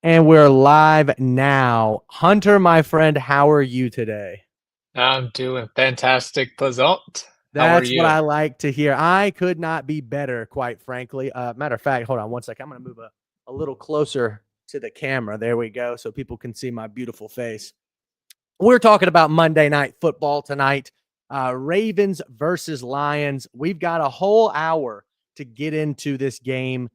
And we're live now. Hunter, my friend, how are you today? I'm doing fantastic, Pleasant. How are That's what you? I like to hear. I could not be better, quite frankly. Matter of fact, hold on one second. I'm going to move a little closer to the camera. There we go. So people can see my beautiful face. We're talking about Monday Night Football tonight. Ravens versus Lions. We've got a whole hour to get into this game.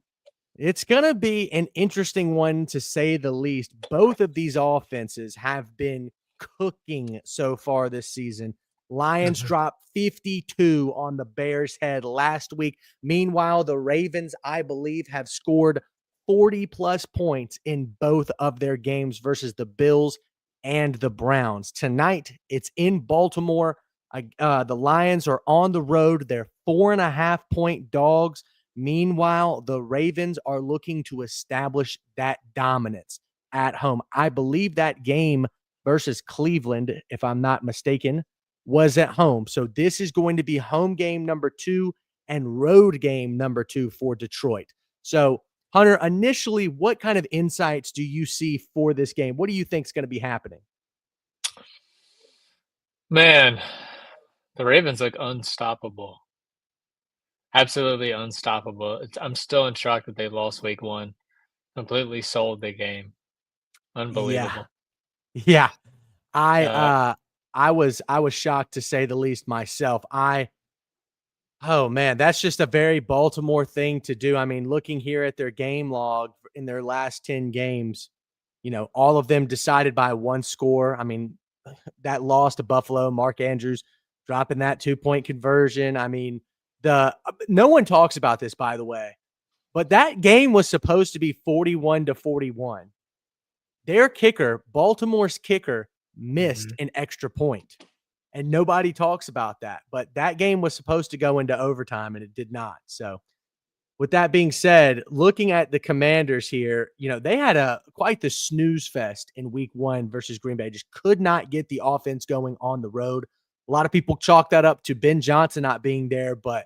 It's going to be an interesting one to say the least. Both of these offenses have been cooking so far this season. Lions Mhm. dropped 52 on the Bears' head last week. Meanwhile, the Ravens, I believe, have scored 40 plus points in both of their games versus the Bills and the Browns. Tonight, it's in Baltimore. The Lions are on the road. They're 4.5 point dogs. Meanwhile, the Ravens are looking to establish that dominance at home. I believe that game versus Cleveland, if I'm not mistaken, was at home. So this is going to be home game number 2 and road game number 2 for Detroit. So, Hunter, initially, what kind of insights do you see for this game? What do you think is going to be happening? Man, the Ravens look unstoppable. Absolutely unstoppable. I'm still in shock that they lost week one. Completely sold the game. Yeah. Unbelievable. Yeah. I Uh, uh I was shocked to say the least myself. Oh, man, that's just a very Baltimore thing to do. I mean, looking here at their game log in their last 10 games, all of them decided by one score. I mean, that loss to Buffalo, Mark Andrews dropping that 2-point conversion. I mean, the no one talks about this, by the way, but that game was supposed to be 41-41. Their kicker, Baltimore's kicker, missed mhm. an extra point, and nobody talks about that. But that game was supposed to go into overtime, and it did not. So, with that being said, looking at the Commanders here, they had a quite the snooze fest in Week 1 versus Green Bay. Just could not get the offense going on the road. A lot of people chalk that up to Ben Johnson not being there, but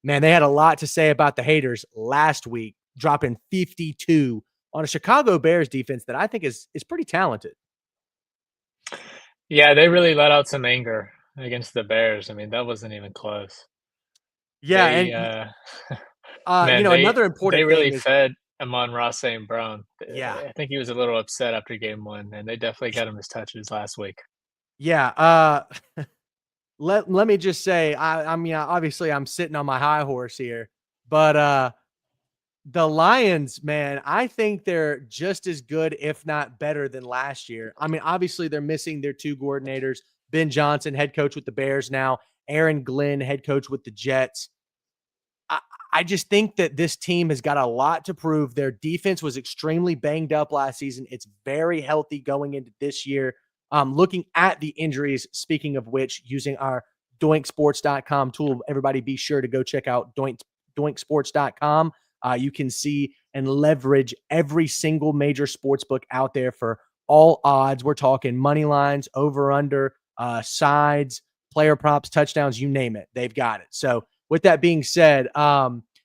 man, they had a lot to say about the haters last week, dropping 52 on a Chicago Bears defense that I think is pretty talented. Yeah, they really let out some anger against the Bears. I mean, that wasn't even close. Yeah, They, and man, another they important really thing is fed Amon-Ra St. Brown. yeah, I think he was a little upset after game one, and they definitely got him his touches last week. yeah. Let me just say, I mean, obviously, I'm sitting on my high horse here, but the Lions, man, I think they're just as good, if not better, than last year. I mean, obviously, they're missing their two coordinators: Ben Johnson, head coach with the Bears now, Aaron Glenn, head coach with the Jets. I, I just think that this team has got a lot to prove. Their defense was extremely banged up last season. It's very healthy going into this year. Looking at the injuries, speaking of which, using our doinksports.com tool, everybody be sure to go check out doinksports.com. You can see and leverage every single major sports book out there for all odds. We're talking money lines, over under, sides, player props, touchdowns, you name it. They've got it. So with that being said,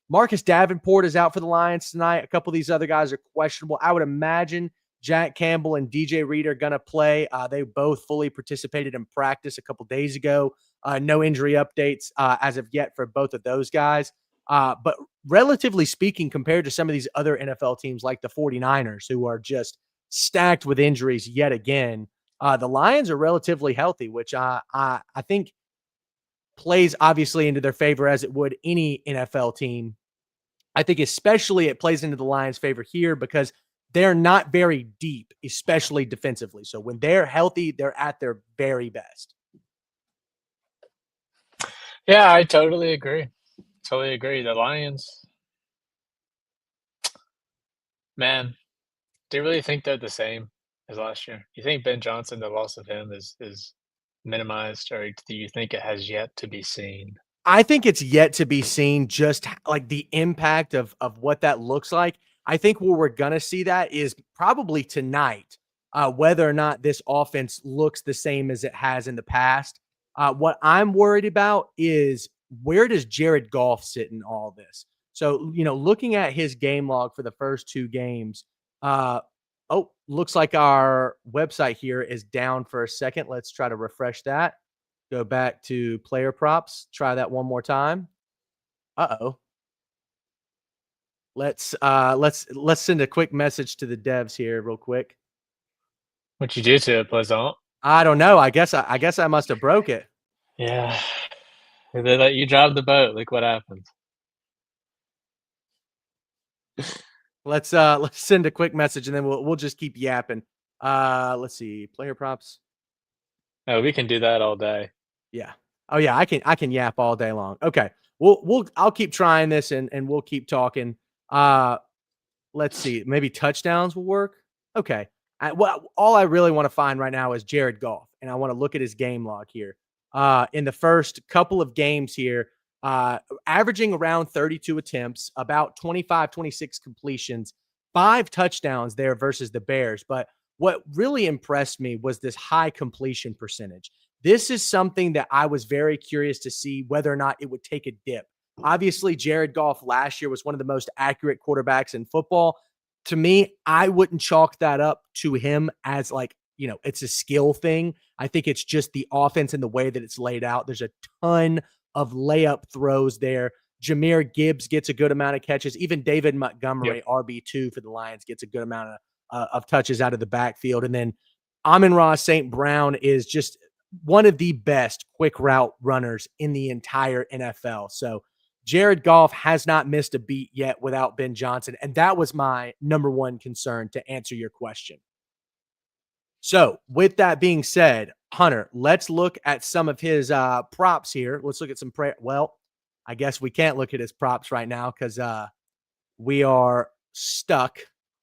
Marcus Davenport is out for the Lions tonight. A couple of these other guys are questionable. I would imagine Jack Campbell and DJ Reed are going to play. They both fully participated in practice a couple days ago. No injury updates as of yet for both of those guys. But relatively speaking, compared to some of these other NFL teams like the 49ers, who are just stacked with injuries yet again, the Lions are relatively healthy, which I think plays obviously into their favor as it would any NFL team. I think especially it plays into the Lions' favor here because they're not very deep, especially defensively. So when they're healthy, they're at their very best. Yeah, I totally agree. Totally agree. The Lions, man, do you really think they're the same as last year? You think Ben Johnson, the loss of him is minimized, or do you think it has yet to be seen? I think it's yet to be seen just like the impact of what that looks like. I think where we're gonna see that is probably tonight, whether or not this offense looks the same as it has in the past. What I'm worried about is where does Jared Goff sit in all this? So, looking at his game log for the first two games, uh, looks like our website here is down for a second. Let's try to refresh that. Go back to player props. Try that one more time. Uh-oh. Let's send a quick message to the devs here real quick. What you do to it, Plaisant? I don't know. I guess I must have broke it. Yeah. They let you drive the boat. Look what happens. Let's send a quick message and then we'll just keep yapping. Let's see. Player props. Oh, we can do that all day. Yeah. Oh yeah, I can yap all day long. Okay. I'll keep trying this and we'll keep talking. Let's see. Maybe touchdowns will work. Okay. All I really want to find right now is Jared Goff, and I want to look at his game log here. In the first couple of games here, averaging around 32 attempts, about 25, 26 completions, 5 touchdowns there versus the Bears. But what really impressed me was this high completion percentage. This is something that I was very curious to see whether or not it would take a dip. Obviously, Jared Goff last year was one of the most accurate quarterbacks in football. To me, I wouldn't chalk that up to him as like, it's a skill thing. I think it's just the offense and the way that it's laid out. There's a ton of layup throws there. Jahmyr Gibbs gets a good amount of catches. Even David Montgomery, RB2 for the Lions, gets a good amount of touches out of the backfield. And then Amon-Ra St. Brown is just one of the best quick route runners in the entire NFL. So Jared Goff has not missed a beat yet without Ben Johnson. And that was my number one concern to answer your question. So with that being said, Hunter, let's look at some of his props here. Let's look at some well, I guess we can't look at his props right now because we are stuck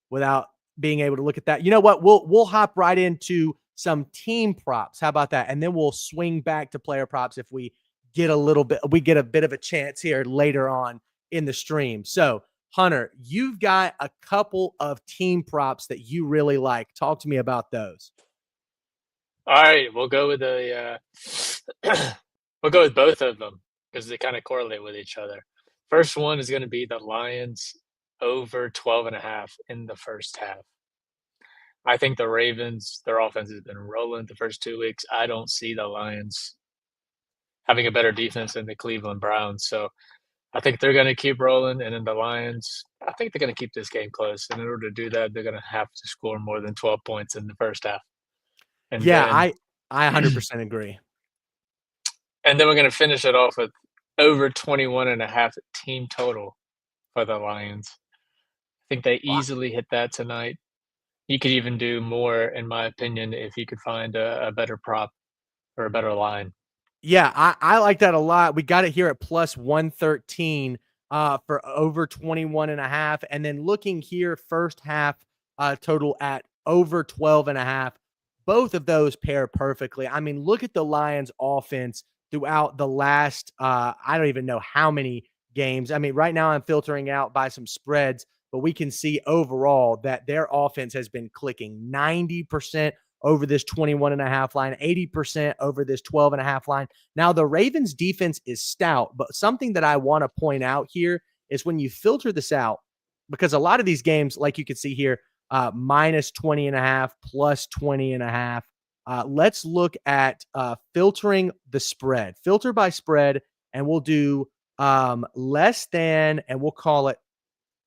without being able to look at that. You know what? We'll hop right into some team props. How about that? And then we'll swing back to player props if we get a bit of a chance here later on in the stream. So, Hunter, you've got a couple of team props that you really like. Talk to me about those. All right, we'll go with we'll go with both of them because they kind of correlate with each other. First one is going to be the Lions over 12.5 in the first half. I think the Ravens, their offense has been rolling the first 2 weeks. I don't see the Lions having a better defense than the Cleveland Browns. So I think they're going to keep rolling. And then the Lions, I think they're going to keep this game close. And in order to do that, they're going to have to score more than 12 points in the first half. And yeah, then, I 100% agree. And then we're going to finish it off with over 21.5 team total for the Lions. I think they easily hit that tonight. You could even do more, in my opinion, if you could find a better prop or a better line. Yeah, I like that a lot. We got it here at plus 113 for over 21.5. And then looking here, first half total at over 12.5. Both of those pair perfectly. I mean, look at the Lions offense throughout the last, I don't even know how many games. I mean, right now I'm filtering out by some spreads, but we can see overall that their offense has been clicking 90% over this 21.5 line, 80% over this 12.5 line. Now, the Ravens defense is stout, but something that I want to point out here is when you filter this out, because a lot of these games, like you can see here, minus 20.5, plus 20.5. Let's look at filtering the spread. Filter by spread, and we'll do less than, and we'll call it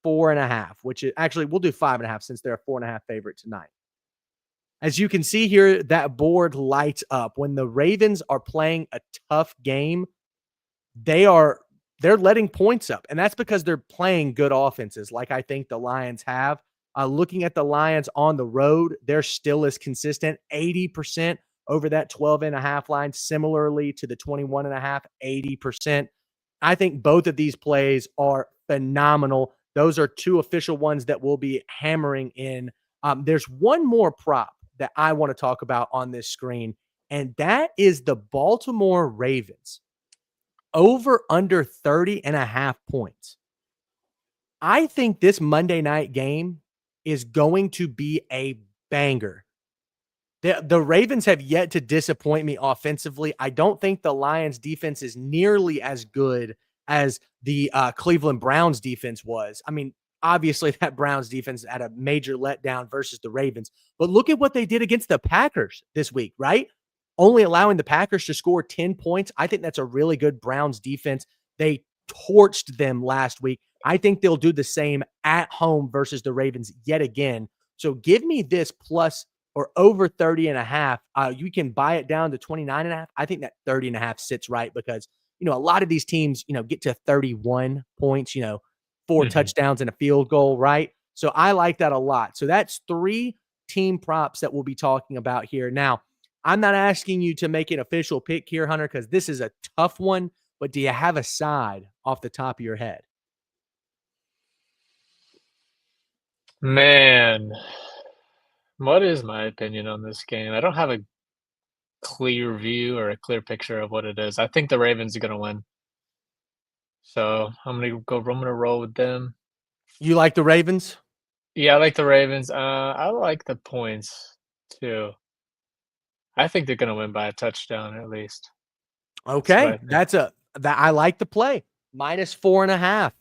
4.5, which is actually, we'll do 5.5 since they're a 4.5 favorite tonight. As you can see here, that board lights up. When the Ravens are playing a tough game, they're letting points up, and that's because they're playing good offenses like I think the Lions have. Looking at the Lions on the road, they're still as consistent, 80% over that 12.5 line, similarly to the 21.5, 80%. I think both of these plays are phenomenal. Those are two official ones that we'll be hammering in. There's one more prop that I want to talk about on this screen, and that is the Baltimore Ravens over under 30.5 points. I think this Monday night game is going to be a banger. The Ravens have yet to disappoint me offensively. I don't think the Lions defense is nearly as good as the Cleveland Browns defense was. I mean, obviously that Browns defense had a major letdown versus the Ravens. But look at what they did against the Packers this week, right? Only allowing the Packers to score 10 points. I think that's a really good Browns defense. They torched them last week. I think they'll do the same at home versus the Ravens yet again. So give me this plus or over 30.5. You can buy it down to 29.5. I think that 30.5 sits right because, a lot of these teams, get to 31 points, 4 touchdowns and a field goal, right? So I like that a lot. So that's 3 team props that we'll be talking about here. Now, I'm not asking you to make an official pick here, Hunter, because this is a tough one, but do you have a side off the top of your head? Man, what is my opinion on this game? I don't have a clear view or a clear picture of what it is. I think the Ravens are gonna win. So I'm gonna roll with them. You like the Ravens? Yeah, I like the Ravens. I like the points too. I think they're gonna win by a touchdown at least. That's what I Okay, think. that I like the play. -4.5.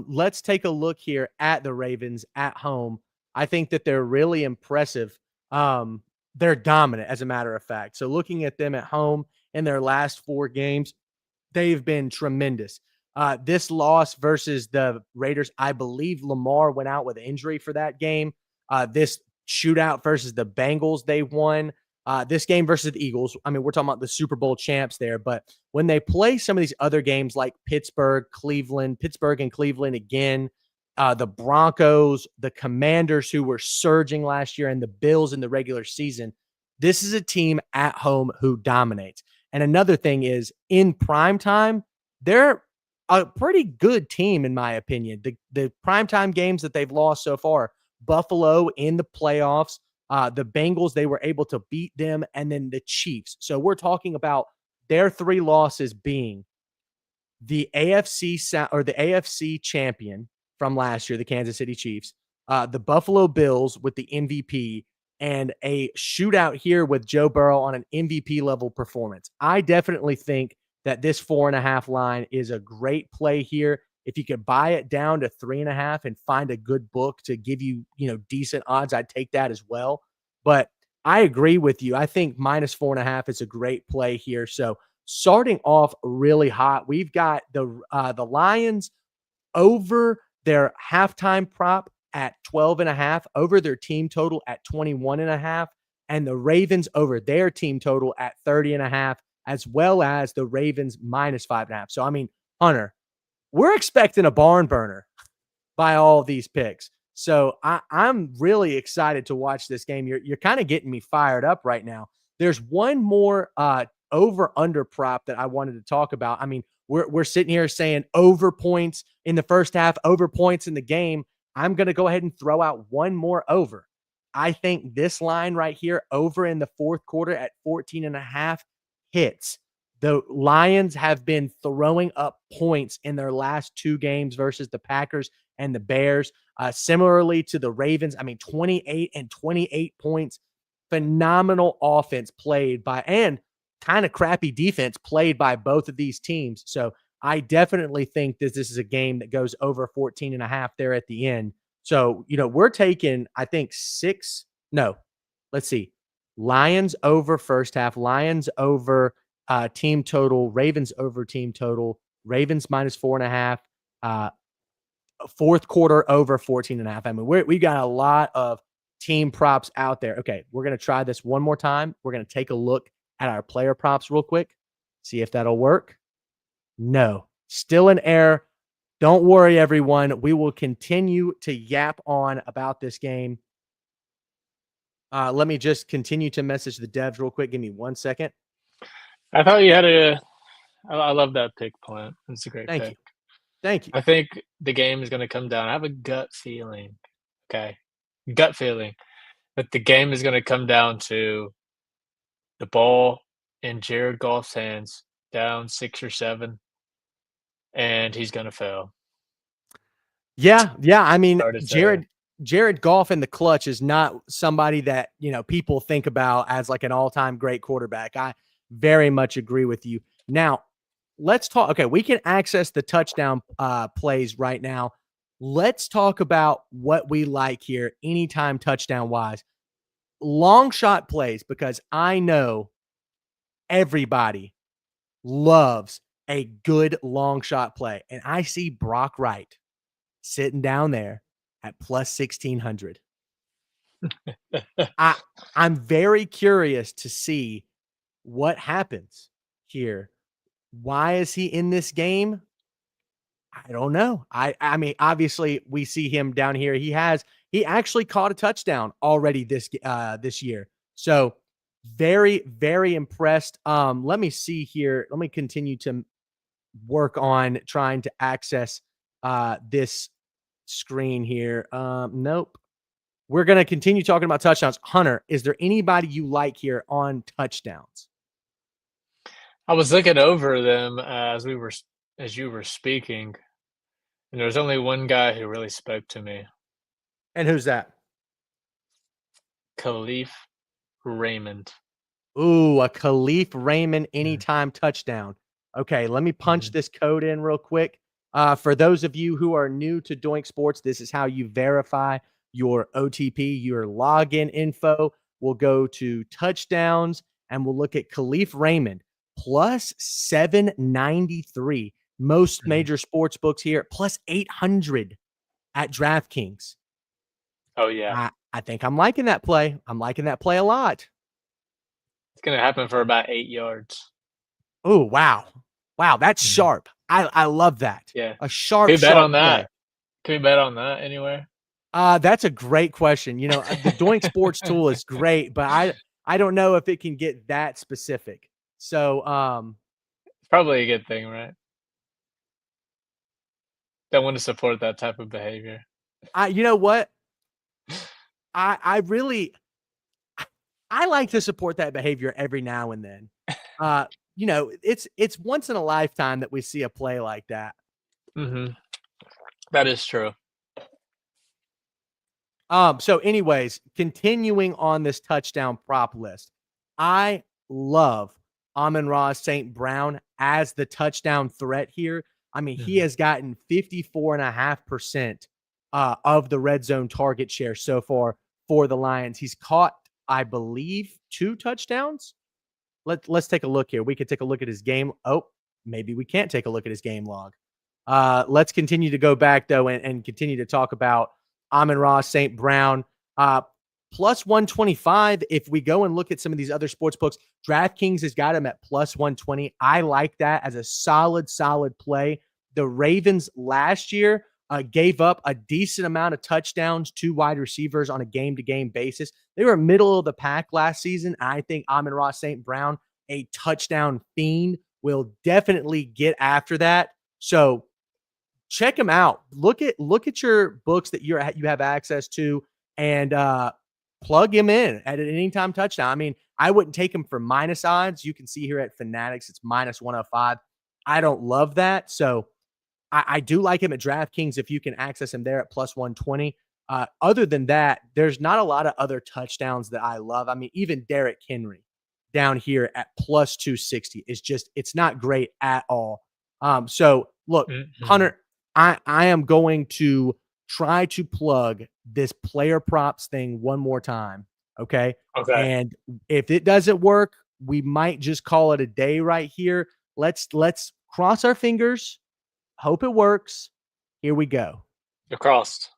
Let's take a look here at the Ravens at home. I think that they're really impressive. They're dominant, as a matter of fact. So looking at them at home in their last 4 games, they've been tremendous. This loss versus the Raiders, I believe Lamar went out with injury for that game. This shootout versus the Bengals, they won. This game versus the Eagles, I mean, we're talking about the Super Bowl champs there, but when they play some of these other games like Pittsburgh and Cleveland again, the Broncos, the Commanders who were surging last year, and the Bills in the regular season, this is a team at home who dominates. And another thing is in prime time, they're a pretty good team, in my opinion. The primetime games that they've lost so far, Buffalo in the playoffs, the Bengals, they were able to beat them, and then the Chiefs. So we're talking about their 3 losses being the AFC champion from last year, the Kansas City Chiefs, the Buffalo Bills with the MVP, and a shootout here with Joe Burrow on an MVP level performance. I definitely think that this 4.5 line is a great play here. If you could buy it down to 3.5 and find a good book to give you, decent odds, I'd take that as well. But I agree with you. I think -4.5 is a great play here. So starting off really hot, we've got the Lions over their halftime prop at 12.5, over their team total at 21.5, and the Ravens over their team total at 30.5, as well as the Ravens -5.5. So, I mean, Hunter, we're expecting a barn burner by all these picks. So I'm really excited to watch this game. You're kind of getting me fired up right now. There's one more over under prop that I wanted to talk about. I mean, we're sitting here saying over points in the first half, over points in the game. I'm going to go ahead and throw out one more over. I think this line right here, over in the fourth quarter at 14.5, hits. The Lions have been throwing up points in their last 2 games versus the Packers and the Bears. Similarly to the Ravens, I mean, 28 and 28 points. Phenomenal offense played by, and kind of crappy defense played by both of these teams. So I definitely think this is a game that goes over 14.5 there at the end. So, we're taking, I think, 6. No, let's see. Lions over first half, Lions over team total, Ravens over team total, Ravens -4.5, fourth quarter over 14.5. I mean, we got a lot of team props out there. Okay, we're going to try this one more time. We're going to take a look at our player props real quick, see if that'll work. No, still an error. Don't worry, everyone. We will continue to yap on about this game. Let me just continue to message the devs real quick. Give me 1 second. I thought you had I love that pick, Plant. It's a great Thank you. pick. Thank you. I think the game is gonna come down. I have a gut feeling, okay? Gut feeling that the game is gonna come down to the ball in Jared Goff's hands, down 6 or 7, and he's gonna fail. Yeah, yeah. I mean, Sorry to say. Jared Goff in the clutch is not somebody that, people think about as like an all-time great quarterback. I very much agree with you. Now, let's talk. Okay, we can access the touchdown plays right now. Let's talk about what we like here anytime touchdown wise. Long shot plays, because I know everybody loves a good long shot play. And I see Brock Wright sitting down there at plus 1,600. I I'm very curious to see what happens here. Why is he in this game? I don't know. I mean, obviously we see him down here. He actually caught a touchdown already this year. So very, very impressed. Let me see here. Let me continue to work on trying to access this screen here. Nope. We're gonna continue talking about touchdowns. Hunter, is there anybody you like here on touchdowns? I was looking over them as you were speaking, and there was only one guy who really spoke to me, And who's that? Khalif Raymond. Ooh, a Khalif Raymond Mhm, anytime touchdown. Okay, let me punch mhm. this code in real quick. For those of you who are new to Doink Sports, this is how you verify your OTP, your login info. We'll go to touchdowns and we'll look at Khalif Raymond plus 793. Most Mhm. major sports books here plus 800 at DraftKings. Oh, yeah. I think I'm liking that play. I'm liking that play a lot. It's gonna happen for about 8 yards. Oh, wow. Wow, that's Mhm. sharp. I love that. Yeah. A sharp, Can we bet sharp on play. that? Can we bet on that anywhere? That's a great question. The Doink Sports tool is great, but I don't know if it can get that specific. So, It's probably a good thing, right? Don't wanna support that type of behavior. you know what? I really I like to support that behavior every now and then. Uh, it's once in a lifetime that we see a play like that. Mhm. That is true. So anyways, continuing on this touchdown prop list, I love Amon-Ra St. Brown as the touchdown threat here. I mean, he Mhm. has gotten 54.5% of the red zone target share so far for the Lions. He's caught, I believe, 2 touchdowns. Let's take a look here. We could take a look at his game. Oh, maybe we can't take a look at his game log. Let's continue to go back though and continue to talk about Amon-Ra St. Brown. Plus 125. If we go and look at some of these other sports books, DraftKings has got him at plus 120. I like that as a solid, solid play. The Ravens last year gave up a decent amount of touchdowns to wide receivers on a game to game basis. They were middle of the pack last season. I think Amon-Ra St. Brown, a touchdown fiend, will definitely get after that. So check him out. Look at your books that you have access to and plug him in at an anytime touchdown. I mean, I wouldn't take him for minus odds. You can see here at Fanatics, it's minus 105. I don't love that. So I do like him at DraftKings if you can access him there at plus 120. Other than that, there's not a lot of other touchdowns that I love. I mean, even Derrick Henry down here at plus 260 is just, it's not great at all. So look, Mhm. Hunter, I am going to try to plug this player props thing one more time. Okay. Okay. And if it doesn't work, we might just call it a day right here. Let's cross our fingers. Hope it works. Here we go. You're crossed.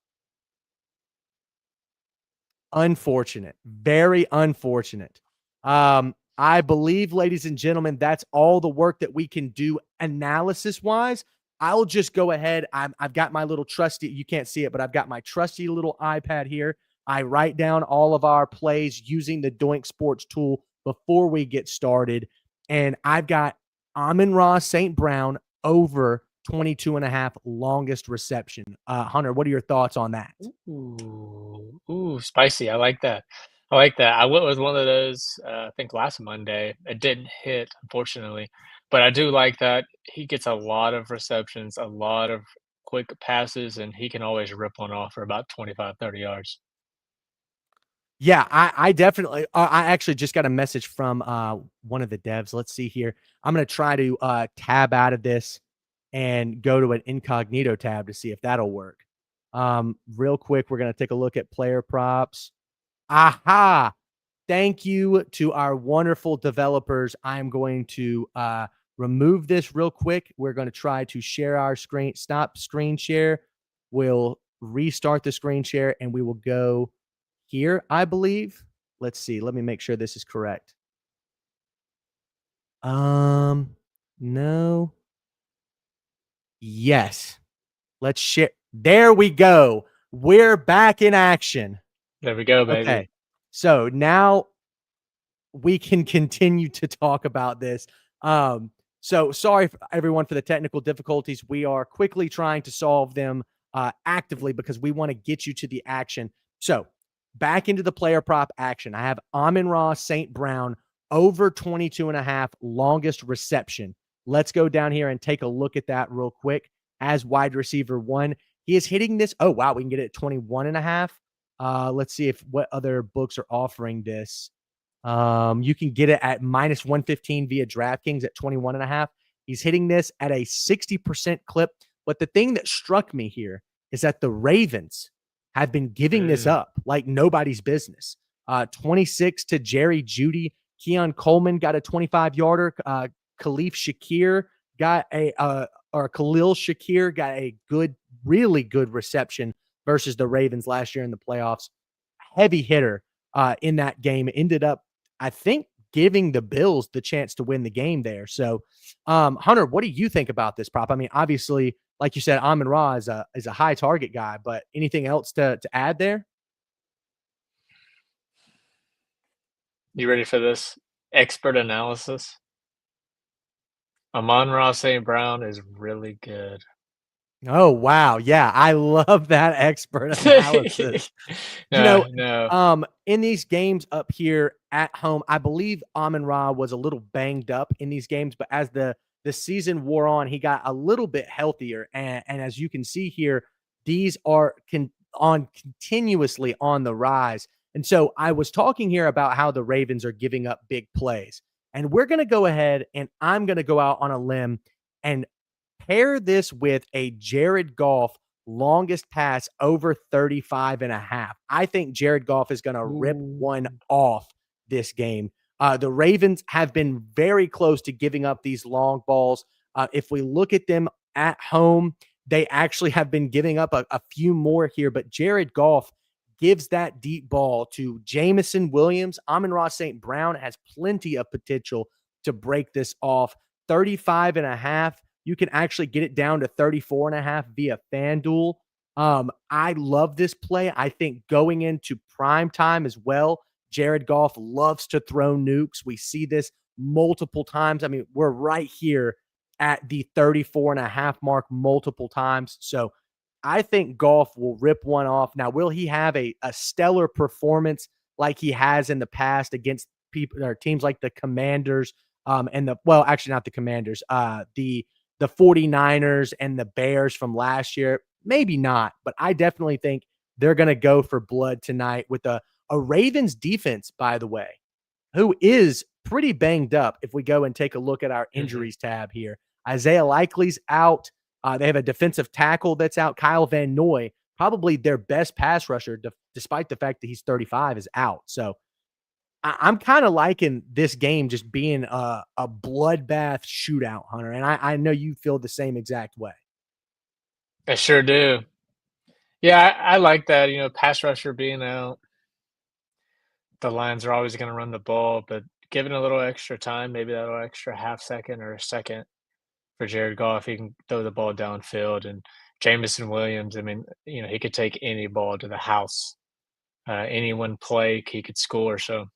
Unfortunate. Very unfortunate. I believe, ladies and gentlemen, that's all the work that we can do analysis wise. I'll just go ahead. I've got my little trusty, you can't see it, but I've got my trusty little iPad here. I write down all of our plays using the Doink Sports tool before we get started. And I've got Amon-Ra St. Brown over 22 and a half longest reception. Hunter, what are your thoughts on that? Ooh, spicy. I like that. I like that. I went with one of those, I think last Monday. It didn't hit, unfortunately, but I do like that. He gets a lot of receptions, a lot of quick passes, and he can always rip one off for about 25, 30 yards. Yeah, I definitely I actually just got a message from one of the devs. Let's see here. I'm gonna try to tab out of this and go to an incognito tab to see if that'll work. Real quick, we're going to take a look at player props. Aha! Thank you to our wonderful developers. I'm going to remove this real quick. We're going to try to share our screen. Stop screen share. We'll restart the screen share and we will go here, I believe. Let's see. Let me make sure this is correct. No. Yes. Let's share. There we go. We're back in action. There we go, baby. Okay. So now we can continue to talk about this. So sorry for everyone for the technical difficulties. We are quickly trying to solve them actively because we want to get you to the action. So back into the player prop action. I have Amon-Ra St. Brown over 22.5 longest reception. Let's go down here and take a look at that real quick. As wide receiver 1, he is hitting this. Oh, wow. We can get it at 21.5. Let's see if what other books are offering this. You can get it at -115 via DraftKings at 21.5. He's hitting this at a 60% clip. But the thing that struck me here is that the Ravens have been giving this up like nobody's business. 26 to Jerry Jeudy. Keon Coleman got a 25-yarder. Khalil Shakir got Khalil Shakir got a good, really good reception versus the Ravens last year in the playoffs. Heavy hitter in that game. Ended up, I think, giving the Bills the chance to win the game there. So, Hunter, what do you think about this prop? I mean, obviously, like you said, Amon-Ra is a high target guy, but anything else to add there? You ready for this expert analysis? Amon-Ra St. Brown is really good. Oh, wow. Yeah, I love that expert analysis. In these games up here at home, I believe Amon-Ra was a little banged up in these games, but as the season wore on, he got a little bit healthier. And as you can see here, these are continuously on the rise. And so I was talking here about how the Ravens are giving up big plays. And we're going to go ahead and I'm going to go out on a limb and pair this with a Jared Goff longest pass over 35.5. I think Jared Goff is going to rip one off this game. The Ravens have been very close to giving up these long balls. If we look at them at home, they actually have been giving up a few more here, but Jared Goff gives that deep ball to Jameson Williams. Amon-Ra St. Brown has plenty of potential to break this off. 35.5. You can actually get it down to 34.5 via FanDuel. I love this play. I think going into prime time as well, Jared Goff loves to throw nukes. We see this multiple times. I mean, we're right here at the 34.5 mark multiple times. So I think Goff will rip one off. Now, will he have a stellar performance like he has in the past against people or teams like the Commanders actually not the Commanders, the 49ers and the Bears from last year? Maybe not, but I definitely think they're going to go for blood tonight with a Ravens defense, by the way, who is pretty banged up. If we go and take a look at our injuries tab here, Isaiah Likely's out. They have a defensive tackle that's out. Kyle Van Noy, probably their best pass rusher, despite the fact that he's 35, is out. So I'm kind of liking this game just being a bloodbath shootout, Hunter. And I know you feel the same exact way. I sure do. Yeah, I like that. Pass rusher being out. The Lions are always going to run the ball, but given a little extra time, maybe that little extra half second or a second for Jared Goff, he can throw the ball downfield. And Jameson Williams, I mean, he could take any ball to the house. Any one play, he could score. So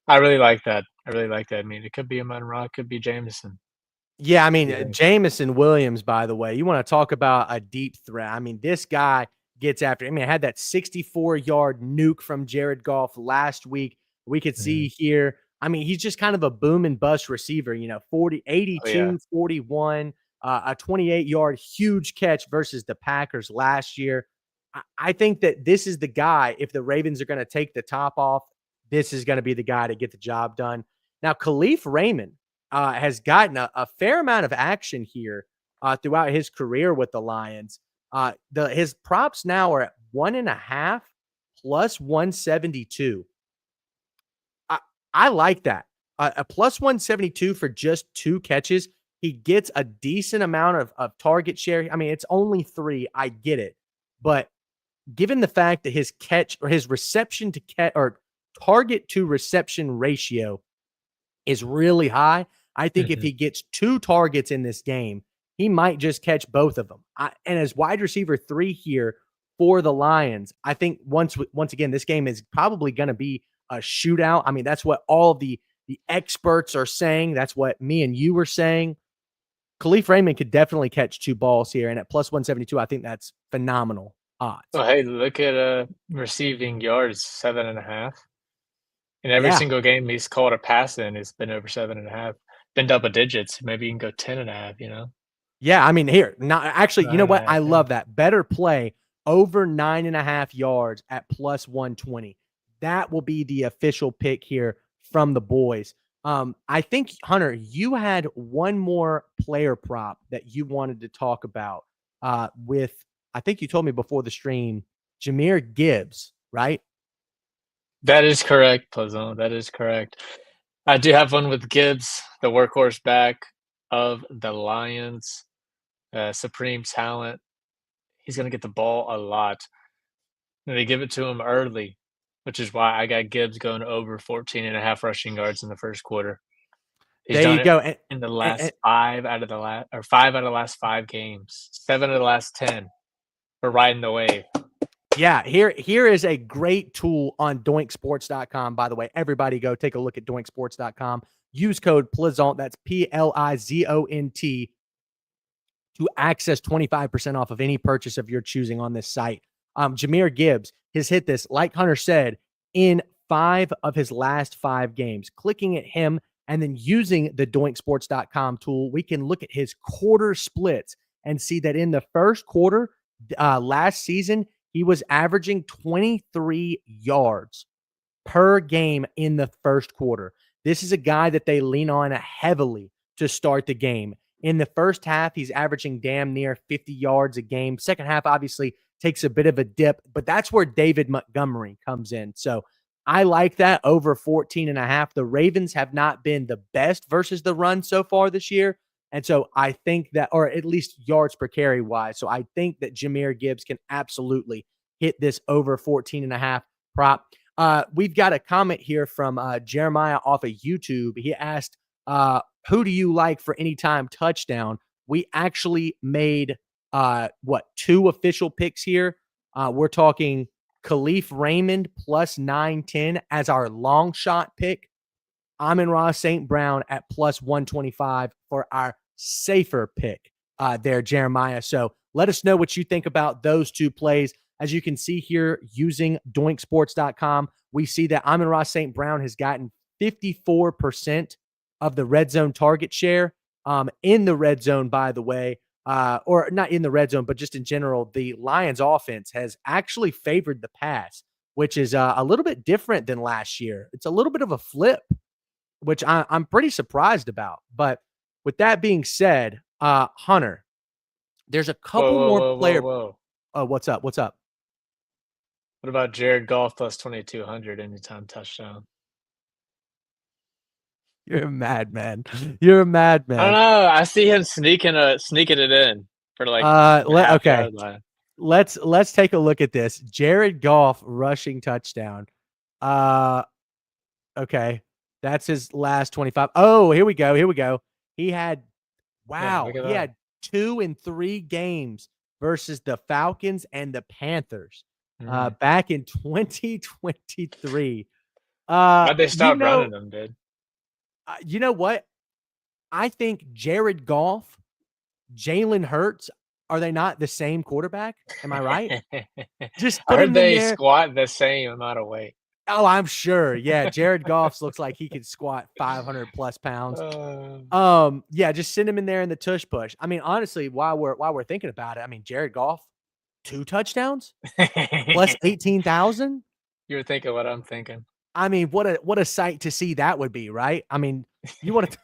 I really like that. I mean, it could be Amon-Ra, it could be Jameson. Yeah, I mean, Jameson Williams, by the way, you want to talk about a deep threat. I mean, this guy gets after. I mean, I had that 64-yard nuke from Jared Goff last week. We could see here. I mean, he's just kind of a boom and bust receiver, 82, 41, a 28-yard huge catch versus the Packers last year. I think that this is the guy, if the Ravens are going to take the top off, this is going to be the guy to get the job done. Now, Khalif Raymond has gotten a fair amount of action here throughout his career with the Lions. His props now are at 1.5 plus 172. I like that. A plus 172 for just 2 catches. He gets a decent amount of target share. I mean, it's only 3. I get it. But given the fact that his catch or his reception to catch or target to reception ratio is really high, I think if he gets 2 targets in this game, he might just catch both of them. And as wide receiver 3 here for the Lions, I think once again, this game is probably going to be a shootout. I mean, that's what all the experts are saying. That's what me and you were saying. Khalif Raymond could definitely catch 2 balls here, and at plus 172, I think that's phenomenal odds. Oh, hey, look at receiving yards, 7.5. In every Yeah. single game he's caught a pass in, it's been over 7.5. Been double digits. Maybe you can go 10.5, you know? Yeah, I mean, here, not actually, you know what? 9.5, I yeah. love that. Better play over 9.5 yards at plus 120. That will be the official pick here from the boys. I think, Hunter, you had one more player prop that you wanted to talk about with, I think you told me before the stream, Jahmyr Gibbs, right? That is correct, Plazon. That is correct. I do have one with Gibbs, the workhorse back of the Lions, supreme talent. He's going to get the ball a lot. And they give it to him early, which is why I got Gibbs going over 14.5 rushing yards in the first quarter. He's There done you it go. in the And last 5 out of the last 5 games, 7 of the last 10. We're riding the wave. yeah, here is a great tool on doinksports.com. By the way, everybody go take a look at doinksports.com. Use code Plizont, that's PLIZONT, to access 25% off of any purchase of your choosing on this site. Jahmyr Gibbs has hit this, like Hunter said, in 5 of his last 5 games. Clicking at him and then using the doinksports.com tool, we can look at his quarter splits and see that in the first quarter last season, he was averaging 23 yards per game in the first quarter. This is a guy that they lean on heavily to start the game. In the first half, he's averaging damn near 50 yards a game. Second half, obviously, takes a bit of a dip, but that's where David Montgomery comes in. So I like that over 14.5. The Ravens have not been the best versus the run so far this year. And so I think that, or at least yards per carry wise. So I think that Jahmyr Gibbs can absolutely hit this over 14.5 prop. We've got a comment here from Jeremiah off of YouTube. He asked, who do you like for anytime touchdown? We actually made 2 official picks here. We're talking Khalif Raymond plus 910 as our long shot pick. Amon-Ra St. Brown at plus 125 for our safer pick there, Jeremiah. So let us know what you think about those 2 plays. As you can see here, using doinksports.com, we see that Amon-Ra St. Brown has gotten 54% of the red zone target share. In the red zone, by the way, or not in the red zone, but just in general, the Lions offense has actually favored the pass, which is a little bit different than last year. It's a little bit of a flip, which I'm pretty surprised about. But with that being said, Hunter, there's a couple more player. Whoa. Oh, what's up? What's up? What about Jared Goff plus 2,200 anytime touchdown? You're a madman. You're a madman. I don't know. I see him sneaking it in for like okay. Let's take a look at this. Jared Goff rushing touchdown. Okay. That's his last 25. Oh, here we go. He had he had 2 in 3 games versus the Falcons and the Panthers back in 2023. Why'd they stop running them, dude? You know what? I think Jared Goff, Jalen Hurts, are they not the same quarterback? Am I right? Just put I heard them they in there. squat the same amount of weight. Oh, I'm sure. Yeah, Jared Goff looks like he could squat 500 plus pounds. Yeah, just send him in there in the tush push. I mean, honestly, while we're thinking about it, I mean, Jared Goff, 2 touchdowns plus 18,000. You're thinking what I'm thinking. I mean, what a sight to see that would be, right? I mean, you want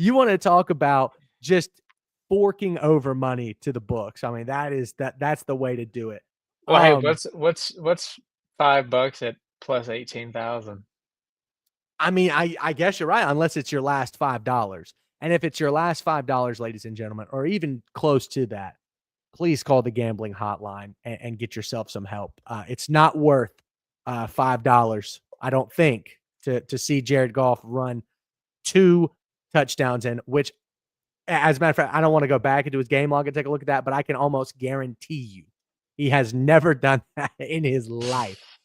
to talk about just forking over money to the books. I mean, that's the way to do it. Well, hey, Um, what's $5 at plus 18,000? I mean, I guess you're right, unless it's your last $5. And if it's your last $5, ladies and gentlemen, or even close to that, please call the gambling hotline and get yourself some help. It's not worth $5, I don't think, to see Jared Goff run 2 touchdowns in which, as a matter of fact, I don't want to go back into his game log and take a look at that, but I can almost guarantee you he has never done that in his life.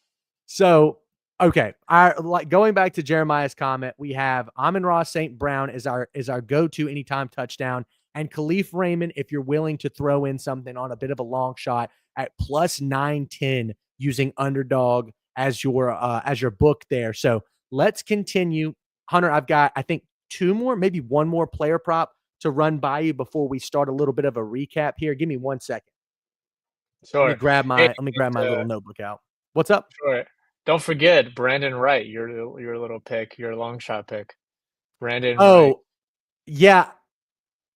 So, okay, I like going back to Jeremiah's comment. We have Amon-Ra St. Brown is our go-to anytime touchdown, and Khalif Raymond, if you're willing to throw in something on a bit of a long shot at plus 910 using underdog as your book there. So let's continue. Hunter, I've got, I think, 2 more, maybe 1 more player prop to run by you before we start a little bit of a recap here. Give me 1 second. Let me Sure. grab Hey, my little notebook out. What's up? sure. Don't forget Brandon Wright, your little pick, your long shot pick. Brandon Wright. Oh, yeah.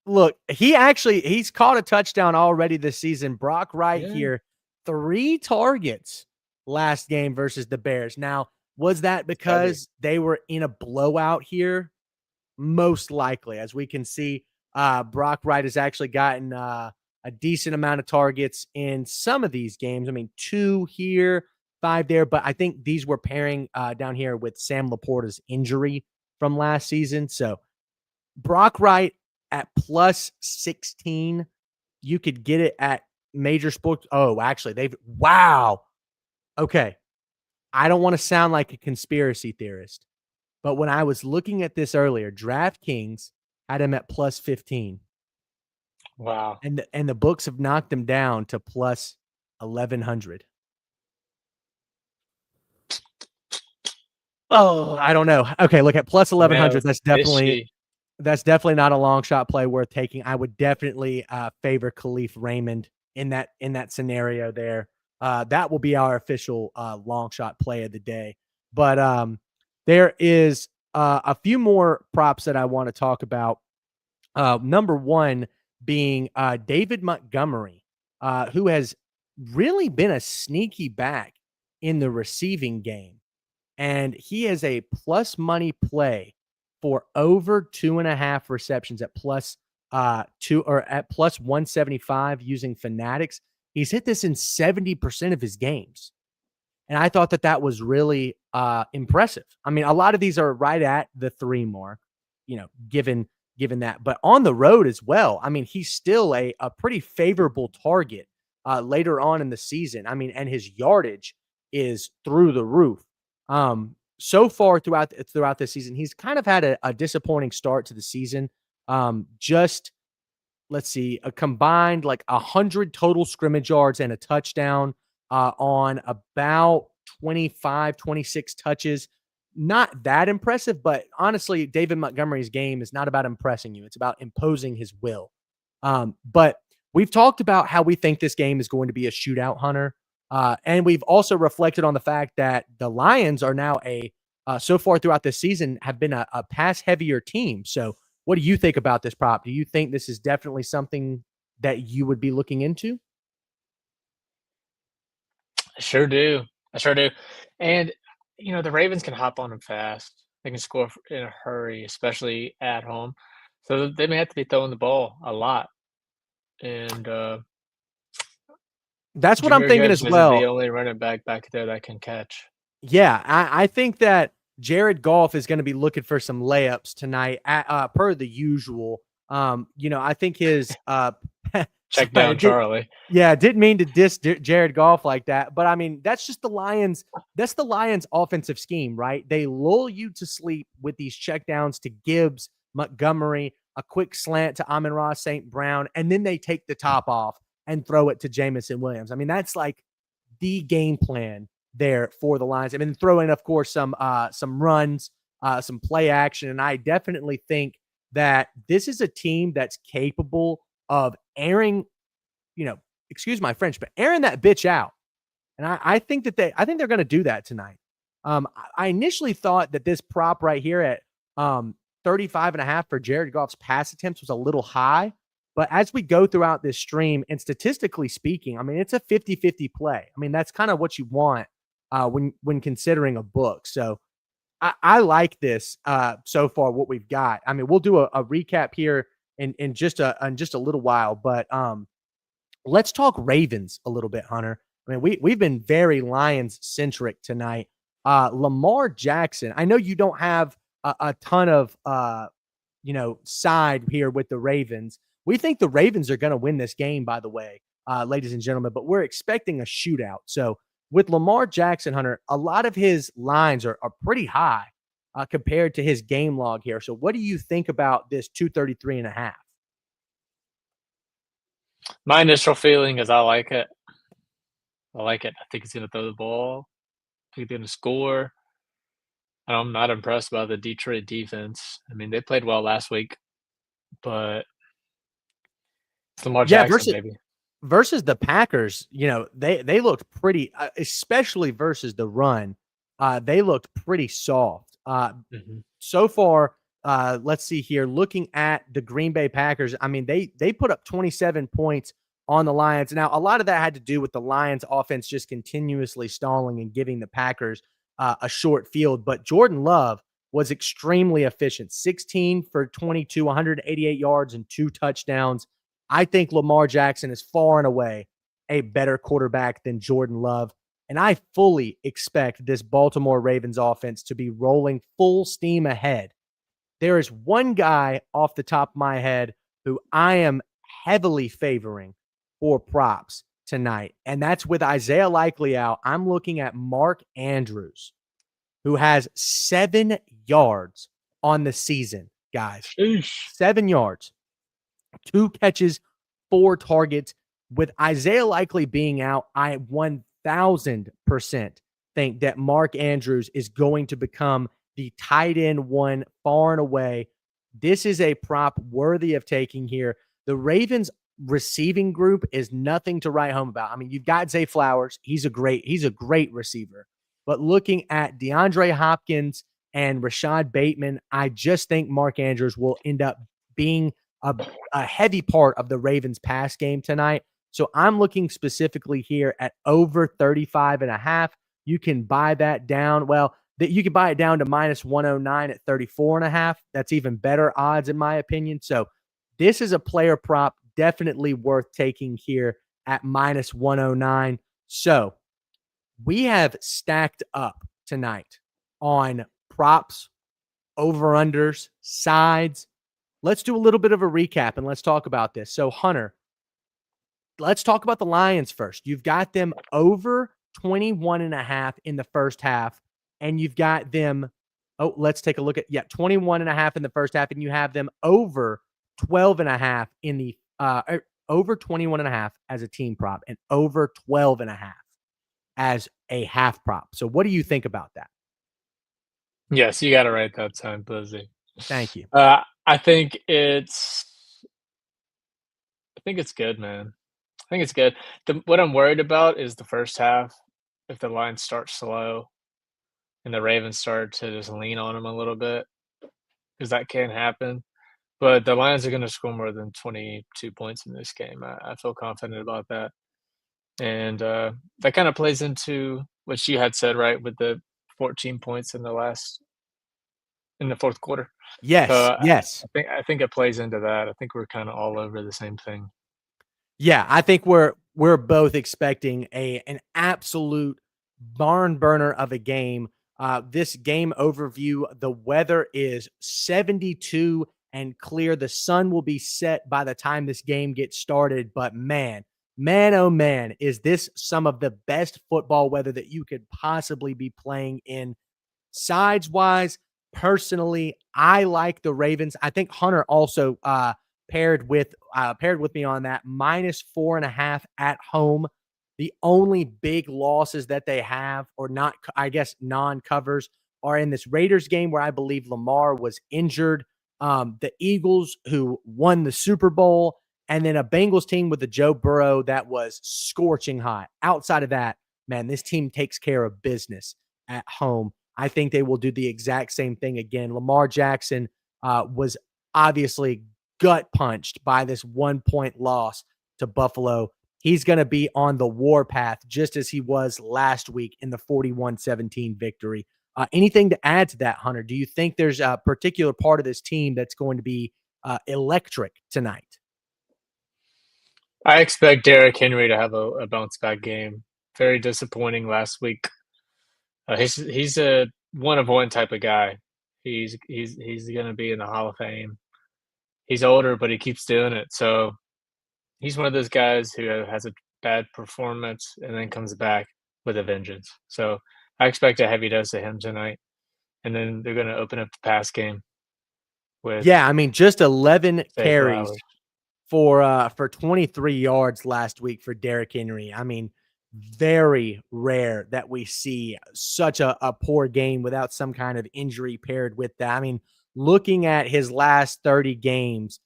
Look, he's caught a touchdown already this season. Brock Wright Yeah, here, 3 targets last game versus the Bears. Now, was that steady. because they were in a blowout here? Most likely. As we can see, Brock Wright has actually gotten a decent amount of targets in some of these games. I mean, 2 here, 5 there, but I think these were pairing down here with Sam Laporta's injury from last season. So Brock Wright at plus 16. You could get it at major sports. Oh, actually, wow. Okay. I don't want to sound like a conspiracy theorist, but when I was looking at this earlier, DraftKings had him at plus 15, Wow. and the books have knocked him down to plus 1100. Oh, I don't know. Okay, look at plus I know. 1100. Fishy. That's definitely not a long shot play worth taking. I would definitely favor Khalif Raymond in that scenario there. That will be our official long shot play of the day. But there is a few more props that I want to talk about. Number one being David Montgomery, who has really been a sneaky back in the receiving game. And he is a plus money play for over 2.5 receptions at plus 175 using Fanatics. He's hit this in 70% of his games. And I thought that was really impressive. I mean, a lot of these are right at the 3 mark, given that. But on the road as well, I mean, he's still a pretty favorable target later on in the season. I mean, and his yardage is through the roof. So far throughout this season, he's kind of had a disappointing start to the season. Just let's see, a combined like 100 total scrimmage yards and a touchdown on about 25, 26 touches. Not that impressive, but honestly, David Montgomery's game is not about impressing you. It's about imposing his will. But we've talked about how we think this game is going to be a shootout, Hunter. And we've also reflected on the fact that the Lions are now so far throughout this season have been a pass heavier team. So what do you think about this prop? Do you think this is definitely something that you would be looking into? I sure do. I sure do. And the Ravens can hop on them fast. They can score in a hurry, especially at home. So they may have to be throwing the ball a lot. And That's what I'm Jahmyr thinking Gibbs as isn't the well. only running back there that can catch. Yeah, I think that Jared Goff is going to be looking for some layups tonight, per the usual. I think his Check down Charlie. yeah, didn't mean to diss Jared Goff like that, but I mean that's just the Lions. That's the Lions' offensive scheme, right? They lull you to sleep with these checkdowns to Gibbs, Montgomery, a quick slant to Amon-Ra St. Brown, and then they take the top off and throw it to Jameson Williams. I mean, that's like the game plan there for the Lions. I mean, throw in, of course, some runs, some play action. And I definitely think that this is a team that's capable of airing, excuse my French, but airing that bitch out. And I think that they're going to do that tonight. I initially thought that this prop right here at 35.5 for Jared Goff's pass attempts was a little high. But as we go throughout this stream, and statistically speaking, I mean, it's a 50-50 play. I mean, that's kind of what you want when considering a book. So I like this so far, what we've got. I mean, we'll do a recap here in just a little while, but let's talk Ravens a little bit, Hunter. I mean, we've been very Lions centric tonight. Lamar Jackson. I know you don't have a ton of side here with the Ravens. We think the Ravens are going to win this game, by the way, ladies and gentlemen, but we're expecting a shootout. So with Lamar Jackson, Hunter, a lot of his lines are pretty high compared to his game log here. So what do you think about this 233.5? My initial feeling is I like it. I like it. I think he's gonna throw the ball. I think he's gonna score. I'm not impressed by the Detroit defense. I mean, they played well last week, but it's Lamar Yeah, Jackson, versus baby. versus the Packers, they looked pretty, especially versus the run. They looked pretty soft. Mhm. So far, let's see here. Looking at the Green Bay Packers, I mean, they put up 27 points on the Lions. Now, a lot of that had to do with the Lions offense just continuously stalling and giving the Packers a short field. But Jordan Love was extremely efficient, 16 for 22, 188 yards and 2 touchdowns. I think Lamar Jackson is far and away a better quarterback than Jordan Love. And I fully expect this Baltimore Ravens offense to be rolling full steam ahead. There is one guy off the top of my head who I am heavily favoring for props tonight, and that's with Isaiah Likely out. I'm looking at Mark Andrews, who has 7 yards on the season, guys. Sheesh. 7 yards, 2 catches, 4 targets. With Isaiah Likely being out, I 1000% think that Mark Andrews is going to become the tight end one far and away. This is a prop worthy of taking here. The Ravens receiving group is nothing to write home about. I mean, you've got Zay Flowers. He's a great receiver. But looking at DeAndre Hopkins and Rashad Bateman, I just think Mark Andrews will end up being a heavy part of the Ravens pass game tonight. So I'm looking specifically here at over 35.5. You can buy that down. Well, you can buy it down to minus 109 at 34.5. That's even better odds in my opinion. So this is a player prop definitely worth taking here at minus 109. So we have stacked up tonight on props, over-unders, sides. Let's do a little bit of a recap and let's talk about this. So Hunter, let's talk about the Lions first. You've got them over 21.5 in the first half, and you've got them, let's take a look at, 21.5 in the first half, and you have them over 12.5 in the, over 21.5 as a team prop and over 12.5 as a half prop. So what do you think about that? Yes, you got it right that time, Buzzy. Thank you. I think it's good, man. I think it's good. What I'm worried about is the first half. If the Lions start slow and the Ravens start to just lean on them a little bit, because that can happen. But the Lions are going to score more than 22 points in this game. I feel confident about that. And that kind of plays into what you had said, right, with the 14 points in the fourth quarter. So Yes, yes. I think it plays into that. I think we're kind of all over the same thing. Yeah, I think we're both expecting an absolute barn burner of a game. This game overview, the weather is 72 and clear. The sun will be set by the time this game gets started. But man, oh man, is this some of the best football weather that you could possibly be playing in. Sides wise, personally, I like the Ravens. I think Hunter also paired with me on that minus 4.5 at home. The only big losses that they have, or not, I guess, non-covers, are in this Raiders game where I believe Lamar was injured. The Eagles, who won the Super Bowl, and then a Bengals team with the Joe Burrow that was scorching hot. Outside of that, man, this team takes care of business at home. I think they will do the exact same thing again. Lamar Jackson was obviously gut punched by this 1-point loss to Buffalo. He's going to be on the warpath just as he was last week in the 41-17 victory. Anything to add to that, Hunter? Do you think there's a particular part of this team that's going to be electric tonight? I expect Derrick Henry to have a bounce back game. Very disappointing last week. He's a one of one type of guy. He's going to be in the Hall of Fame. He's older, but he keeps doing it. So he's one of those guys who has a bad performance and then comes back with a vengeance. So I expect a heavy dose of him tonight, and then they're going to open up the pass game with Yeah, I mean, just 11 Zay carries Flowers. for 23 yards last week for Derrick Henry. I mean, very rare that we see such a poor game without some kind of injury paired with that. I mean, looking at his last 30 games,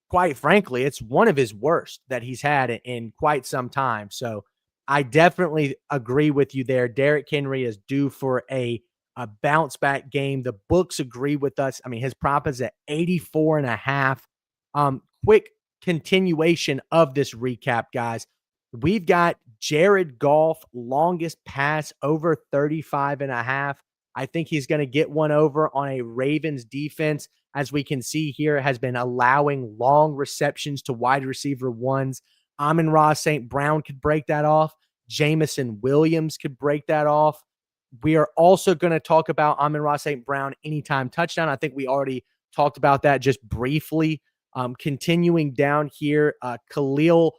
quite frankly, it's one of his worst that he's had in quite some time. So I definitely agree with you there. Derrick Henry is due for a bounce back game. The books agree with us. I mean, his prop is at 84.5. Quick continuation of this recap, guys. We've got Jared Goff, longest pass over 35.5. I think he's going to get one over on a Ravens defense, as we can see here, has been allowing long receptions to wide receiver ones. Amon-Ra St. Brown could break that off. Jameson Williams could break that off. We are also going to talk about Amon-Ra St. Brown anytime touchdown. I think we already talked about that just briefly. Continuing down here, Khalif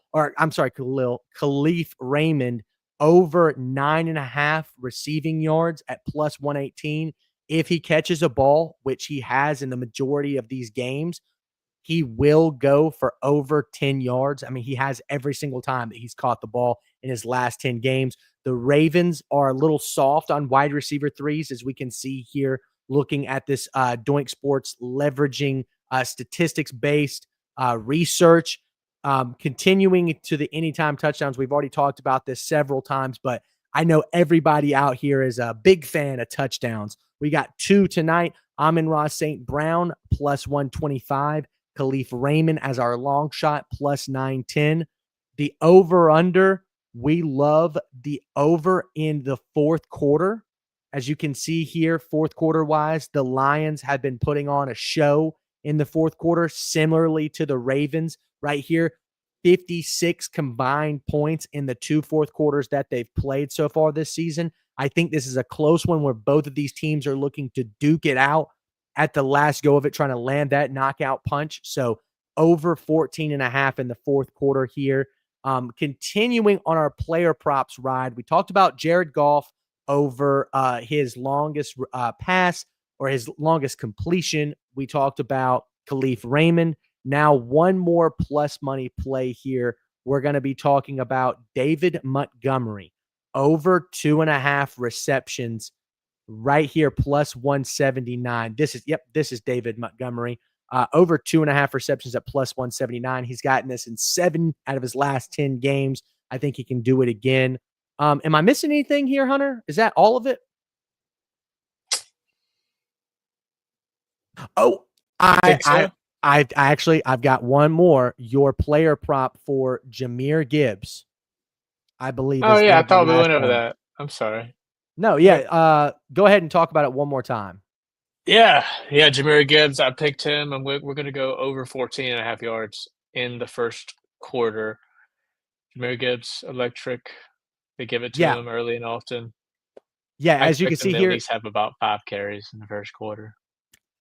Raymond over 9.5 receiving yards at plus 118. If he catches a ball, which he has in the majority of these games, he will go for over 10 yards. I mean, he has every single time that he's caught the ball in his last 10 games. The Ravens are a little soft on wide receiver threes, as we can see here, looking at this Doink Sports leveraging statistics-based research. Continuing to the anytime touchdowns, we've already talked about this several times, but I know everybody out here is a big fan of touchdowns. We got 2 tonight. Amon-Ra St. Brown plus 125. Khalif Raymond as our long shot plus 910. The over-under, we love the over in the fourth quarter. As you can see here, fourth quarter-wise, the Lions have been putting on a show in the fourth quarter, similarly to the Ravens right here. 56 combined points in the 2 fourth quarters that they've played so far this season. I think this is a close one where both of these teams are looking to duke it out at the last go of it, trying to land that knockout punch. So over 14.5 in the fourth quarter here. Continuing on our player props ride, we talked about Jared Goff over his longest pass or his longest completion. We talked about Khalif Raymond. Now, one more plus money play here. We're going to be talking about David Montgomery over 2.5 receptions right here, plus 179. This is David Montgomery. Over 2.5 receptions at plus 179. He's gotten this in 7 out of his last 10 games. I think he can do it again. Am I missing anything here, Hunter? Is that all of it? Oh, I've got one more. Your player prop for Jahmyr Gibbs, I believe. Oh, is yeah, I the thought we last went over one. that. I'm sorry. No, yeah. Go ahead and talk about it one more time. Yeah, Jahmyr Gibbs, I picked him, and we're gonna go over 14.5 yards in the first quarter. Jahmyr Gibbs, electric. They give it to Yeah, him early and often. yeah. I As you can expect him see to at here, least have about 5 carries in the first quarter.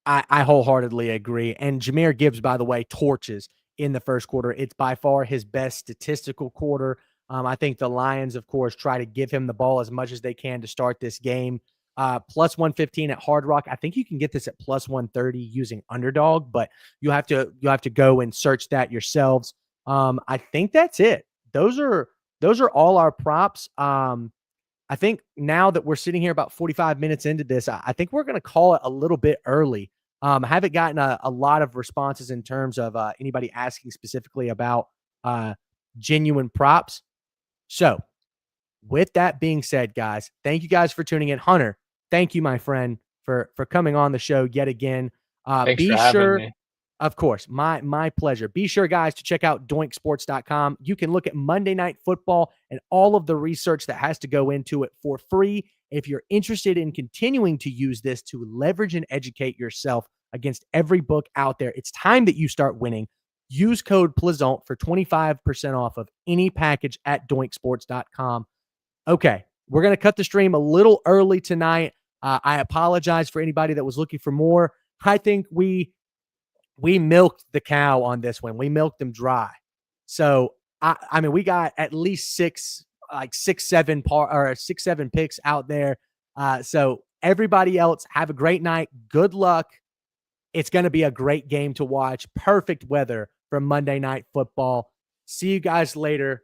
I wholeheartedly agree. And Jahmyr Gibbs, by the way, torches in the first quarter. It's by far his best statistical quarter. I think the Lions, of course, try to give him the ball as much as they can to start this game. Plus 115 at Hard Rock. I think you can get this at plus 130 using Underdog, but you have to go and search that yourselves. I think that's it. Those are all our props. I think now that we're sitting here about 45 minutes into this, I think we're going to call it a little bit early. I haven't gotten a lot of responses in terms of anybody asking specifically about genuine props. So, with that being said, guys, thank you guys for tuning in. Hunter, thank you, my friend, for coming on the show yet again. Thanks for Be having sure me. Of course, my pleasure. Be sure, guys, to check out doinksports.com. You can look at Monday Night Football and all of the research that has to go into it for free. If you're interested in continuing to use this to leverage and educate yourself against every book out there, it's time that you start winning. Use code Plaisant for 25% off of any package at doinksports.com. Okay, we're going to cut the stream a little early tonight. I apologize for anybody that was looking for more. I think we milked the cow on this one. We milked them dry. So I mean, we got at least six, seven picks out there. So everybody else, have a great night. Good luck. It's going to be a great game to watch. Perfect weather for Monday Night Football. See you guys later.